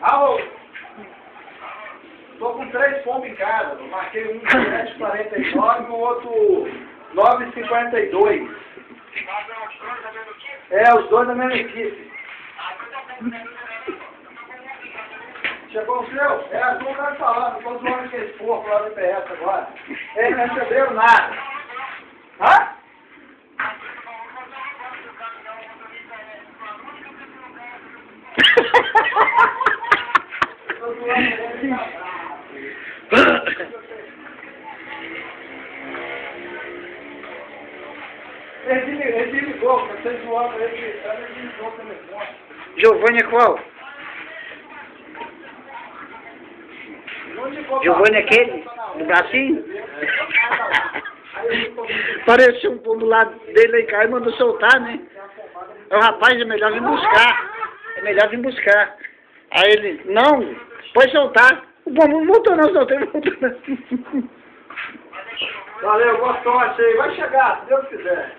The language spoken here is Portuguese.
Alô? Tô com 3 pombos em casa. Eu marquei um de 7h49 e o outro 9h52. É, os dois da mesma equipe. Chegou o seu? É, eu tô falando, tô zoando aquele porco lá do IPS agora. Eles não receberam nada. Hã? Tô zoando ele. Ele ligou, você zoando ele ligou o telefone. Giovanni é qual? Giovanni é aquele? Do bracinho? Pareceu um pombo lá dele aí, cara, e mandou soltar, né? O rapaz, é melhor vir buscar. É melhor vir buscar. Aí ele, não, pode soltar. O pombo não voltou não, soltei, não voltou não. Valeu, boa sorte aí. Vai chegar, se Deus quiser.